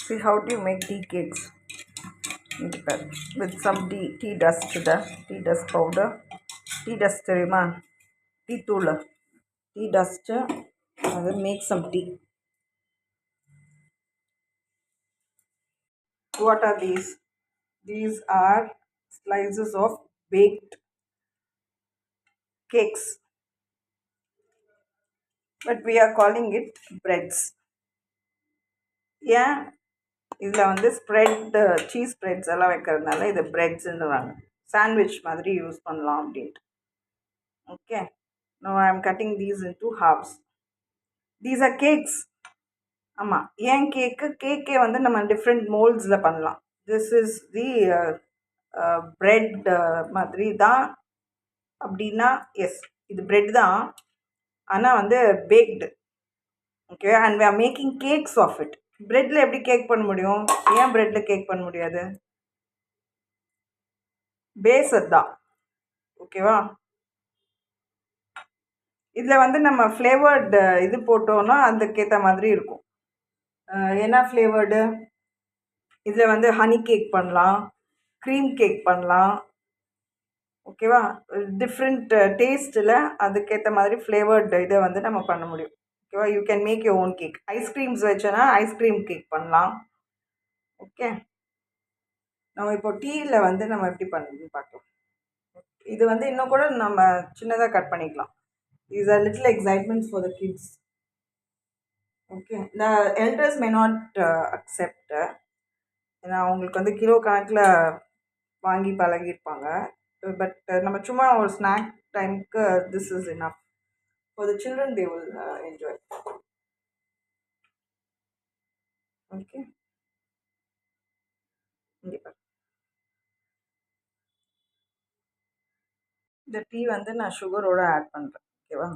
See how do you make tea cakes with some tea dust, the tea dust powder, tea dust தெரியுமா tea தூள் tea dust அதை make some tea. What are these? These are slices of baked cakes, but we are calling it breads. ஏன் இதில் வந்து spread cheese spreads எல்லாம் வைக்கிறதுனால இது பிரெட்ஸ்ன்னுவாங்க. Sandwich மாதிரி யூஸ் பண்ணலாம் அப்படின்ட்டு. Okay, now I am cutting these into halves. These are cakes. ஆமாம், ஏன் கேக்கே வந்து நம்ம டிஃப்ரெண்ட் மோல்ட்ஸில் பண்ணலாம். திஸ் இஸ் தி பிரெட் மாதிரி தான் அப்படின்னா, எஸ் இது பிரெட் தான், ஆனால் வந்து baked. Okay, and we are making cakes of it. பிரெட்டில் எப்படி கேக் பண்ண முடியும்? ஏன் பிரெட்டில் கேக் பண்ண முடியாது? பேஸ் அதுதான். ஓகேவா? இதில் வந்து நம்ம ஃப்ளேவர்டு இது போட்டோன்னா அதுக்கேற்ற மாதிரி இருக்கும். என்ன ஃப்ளேவர்டு? இதில் வந்து ஹனி கேக் பண்ணலாம், க்ரீம் கேக் பண்ணலாம். ஓகேவா? டிஃப்ரெண்ட் டேஸ்ட்டில் அதுக்கேற்ற மாதிரி ஃப்ளேவர்டு இதை வந்து நம்ம பண்ண முடியும். ஓகேவா? You can make your own cake. Ice creams வச்சோன்னா ஐஸ்கிரீம் கேக் பண்ணலாம். ஓகே, நம்ம இப்போ டீயில் வந்து நம்ம எப்படி பண்ணுறதுன்னு பார்க்கலாம். இது வந்து இன்னும் கூட நம்ம சின்னதாக கட் பண்ணிக்கலாம். These are little excitements for the kids. Okay, the elders may not accept. ஏன்னா அவங்களுக்கு வந்து கிலோ கணக்கில் வாங்கி பழகியிருப்பாங்க. பட் நம்ம சும்மா ஒரு ஸ்நாக் டைமுக்கு this is enough. For the children they will enjoy. Okay, கண்டிப்பாக இந்த டீ வந்து நான் சுகரோடு ஆட் பண்ணுறேன். ஓகேவா?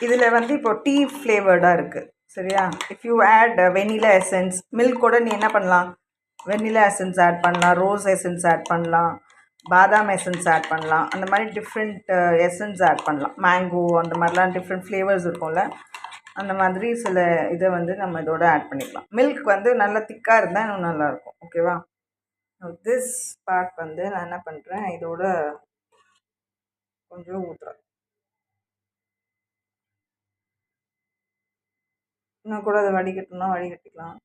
இதில் வந்து இப்போ டீ ஃப்ளேவர்டாக இருக்குது. சரியா? If you add vanilla essence, milk கூட நீ என்ன பண்ணலாம்? வெனிலா எசன்ஸ் ஆட் பண்ணலாம், ரோஸ் எசன்ஸ் ஆட் பண்ணலாம், பாதாம் எசன்ஸ் ஆட் பண்ணலாம். அந்த மாதிரி டிஃப்ரெண்ட் எசன்ஸ் ஆட் பண்ணலாம். மேங்கோ அந்த மாதிரிலாம் டிஃப்ரெண்ட் ஃப்ளேவர்ஸ் இருக்கும்ல, அந்த மாதிரி சில இதை வந்து நம்ம இதோட ஆட் பண்ணிக்கலாம். மில்க் வந்து நல்லா திக்காக இருந்தால் இன்னும் நல்லாயிருக்கும். ஓகேவா? திஸ் பார்ட் வந்து நான் என்ன பண்ணுறேன், இதோட கொஞ்சம் ஊற்றுறேன். இன்னும் கூட அதை வடிகட்டணும்னா வடிகட்டிக்கலாம்.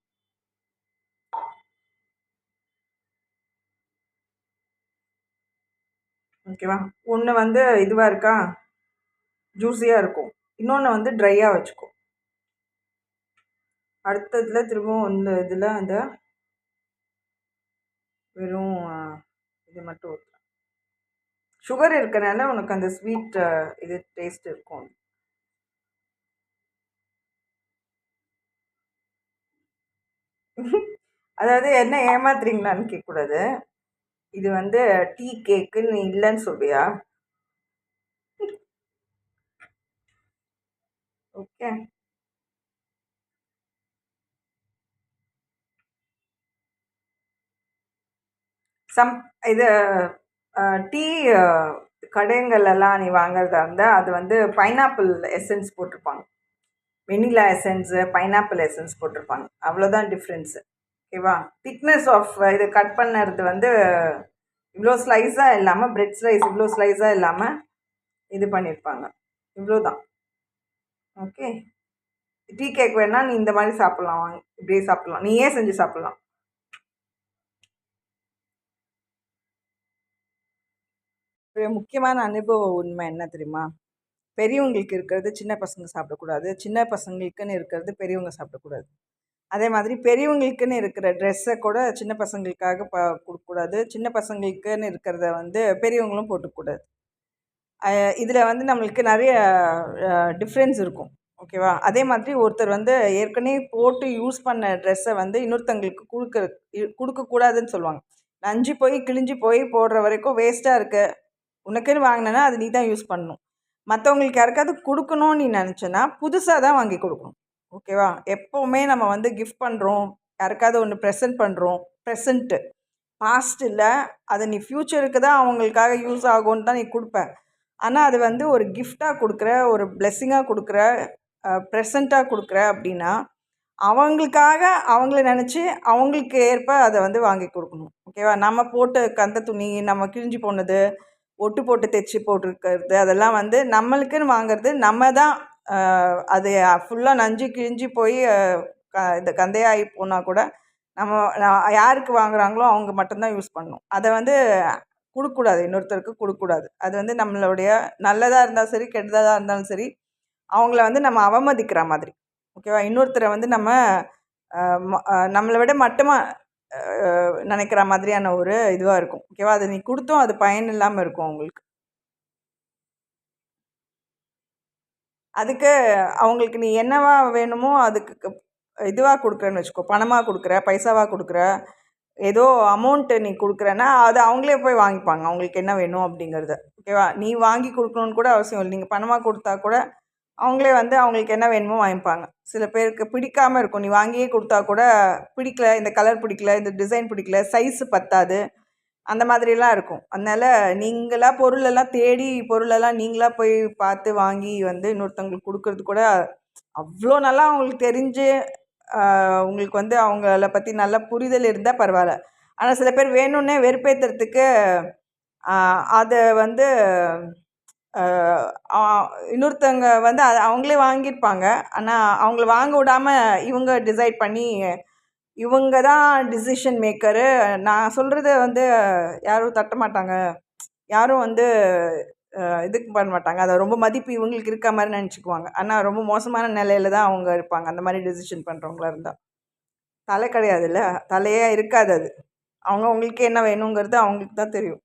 ஓகேவா? ஒன்று வந்து இதுவாக இருக்கா, ஜூஸியாக இருக்கும், இன்னொன்று வந்து ட்ரையாக வச்சுக்கோ. அடுத்ததில் திரும்பவும் இந்த இதில் அந்த வெறும் இது மட்டும் ஊற்றுறேன். சுகர் இருக்கனால உனக்கு அந்த ஸ்வீட் இது டேஸ்ட் இருக்கும். அதாவது என்ன ஏமாத்துறீங்களான்னு கேட்கக்கூடாது. இது வந்து டீ கேக்குன்னு இல்லைன்னு சொல்றியா? ஓகே, இது டீ கடைங்களெல்லாம் நீ வாங்குறதா இருந்தால் அது வந்து பைனாப்பிள் எசன்ஸ் போட்டிருப்பாங்க. வெனிலா எசன்ஸு, பைனாப்பிள் எசன்ஸ் போட்டிருப்பாங்க. அவ்வளோதான் டிஃப்ரென்ஸு. ஓகேவா? திக்னஸ் ஆஃப் இது கட் பண்ணுறது வந்து இவ்வளோ ஸ்லைஸாக இல்லாமல், பிரெட் ஸ்லைஸ் இவ்வளோ ஸ்லைஸாக இல்லாமல் இது பண்ணியிருப்பாங்க. இவ்வளோதான். ஓகே, டீ கேக் வேணால் நீ இந்த மாதிரி சாப்பிட்லாம், வாங்கி இப்படியே சாப்பிட்லாம், நீயே செஞ்சு சாப்பிட்லாம். ஒரு முக்கியமான அனுபவ உண்மை என்ன தெரியுமா? பெரியவங்களுக்கு இருக்கிறது சின்ன பசங்க சாப்பிடக்கூடாது, சின்ன பசங்களுக்குன்னு இருக்கிறது பெரியவங்க சாப்பிடக்கூடாது. அதே மாதிரி பெரியவங்களுக்குன்னு இருக்கிற ட்ரெஸ்ஸை கூட சின்ன பசங்களுக்காக கொடுக்கக்கூடாது, சின்ன பசங்களுக்குன்னு இருக்கிறத வந்து பெரியவங்களும் போட்டுக்கூடாது. இதில் வந்து நம்மளுக்கு நிறைய டிஃப்ரென்ஸ் இருக்கும். ஓகேவா? அதே மாதிரி ஒருத்தர் வந்து ஏற்கனவே போட்டு யூஸ் பண்ண ட்ரெஸ்ஸை வந்து இன்னொருத்தங்களுக்கு கொடுக்கக்கூடாதுன்னு சொல்லுவாங்க. நஞ்சு போய் கிழிஞ்சு போய் போடுற வரைக்கும் வேஸ்ட்டாக இருக்க, உனக்குன்னு வாங்கினேன்னா அது நீ தான் யூஸ் பண்ணணும். மற்றவங்களுக்கு யாருக்காவது கொடுக்கணும்னு நீ நினச்சேன்னா புதுசாக தான் வாங்கி கொடுக்கணும். ஓகேவா? எப்போவுமே நம்ம வந்து கிஃப்ட் பண்ணுறோம், யாருக்காவது ஒன்று ப்ரெசென்ட் பண்ணுறோம், ப்ரெசண்ட்டு பாஸ்ட் இல்லை, அதை நீ ஃப்யூச்சருக்கு தான் அவங்களுக்காக யூஸ் ஆகும்னு தான் நீ கொடுப்ப. ஆனால் அது வந்து ஒரு கிஃப்டாக கொடுக்குற, ஒரு பிளெஸ்ஸிங்காக கொடுக்குற, ப்ரெசண்ட்டாக கொடுக்குற அப்படின்னா அவங்களுக்காக அவங்கள நினச்சி அவங்களுக்கு ஏற்ப அதை வந்து வாங்கி கொடுக்கணும். ஓகேவா? நம்ம போட்டு கந்த துணி, நம்ம கிழிஞ்சு போனது, ஒட்டு போட்டு தைச்சி போட்டிருக்கிறது, அதெல்லாம் வந்து நம்மளுக்குன்னு வாங்குறது. நம்ம தான் அது ஃபுல்லாக நஞ்சு கிழிஞ்சு போய் இந்த கந்தையாகி போனால் கூட நம்ம யாருக்கு வாங்குறாங்களோ அவங்க மட்டும்தான் யூஸ் பண்ணணும். அதை வந்து கொடுக்கக்கூடாது, இன்னொருத்தருக்கு கொடுக்கக்கூடாது. அது வந்து நம்மளுடைய நல்லதாக இருந்தாலும் சரி, கெட்டதாக இருந்தாலும் சரி, அவங்கள வந்து நம்ம அவமதிக்கிற மாதிரி. ஓகேவா? இன்னொருத்தரை வந்து நம்ம நம்மளை விட மட்டமாக நினைக்கிற மாதிரியான ஒரு இதுவாக இருக்கும். ஓகேவா? அதை நீ கொடுத்தும் அது பயன் இல்லாமல் இருக்கும் அவங்களுக்கு. அதுக்கு அவங்களுக்கு நீ என்னவா வேணுமோ அதுக்கு இதுவாக கொடுக்குறேன்னு வச்சுக்கோ, பணமாக கொடுக்குற, பைசாவாக கொடுக்குற, ஏதோ அமௌண்ட்டு நீ கொடுக்குறேன்னா அது அவங்களே போய் வாங்கிப்பாங்க அவங்களுக்கு என்ன வேணும் அப்படிங்கிறத. ஓகேவா? நீ வாங்கி கொடுக்கணுன்னு கூட அவசியம் இல்லை. நீங்கள் பணமாக கொடுத்தா கூட அவங்களே வந்து அவங்களுக்கு என்ன வேணுமோ வாங்கிப்பாங்க. சில பேருக்கு பிடிக்காமல் இருக்கும். நீ வாங்கியே கொடுத்தா கூட பிடிக்கல, இந்த கலர் பிடிக்கல, இந்த டிசைன் பிடிக்கல, சைஸு பத்தாது, அந்த மாதிரிலாம் இருக்கும். அதனால் நீங்களாக பொருளெல்லாம் தேடி பொருளெல்லாம் நீங்களாக போய் பார்த்து வாங்கி வந்து இன்னொருத்தவங்களுக்கு கொடுக்கறது கூட அவ்வளோ நல்லா அவங்களுக்கு தெரிஞ்சு உங்களுக்கு வந்து அவங்கள பற்றி நல்ல புரிதல் இருந்தால் பரவாயில்ல. ஆனால் சில பேர் வேணும்னே வெறுப்பேற்றுறதுக்கு அதை வந்து இன்னொருத்தவங்க வந்து அவங்களே வாங்கியிருப்பாங்க. ஆனால் அவங்கள வாங்க விடாமல் இவங்க டிசைட் பண்ணி இவங்க தான் டிசிஷன் மேக்கரு, நான் சொல்கிறத வந்து யாரும் தட்ட மாட்டாங்க, யாரும் வந்து இதுக்கு பண்ண மாட்டாங்க, அதை ரொம்ப மதிப்பு இவங்களுக்கு இருக்க மாதிரி நினச்சிக்குவாங்க. ஆனால் ரொம்ப மோசமான நிலையில தான் அவங்க இருப்பாங்க அந்த மாதிரி டிசிஷன் பண்ணுறவங்களா இருந்தால். தலை கிடையாதுல்ல, தலையே இருக்காது அது. அவங்களுக்கு என்ன வேணுங்கிறது அவங்களுக்கு தான் தெரியும்.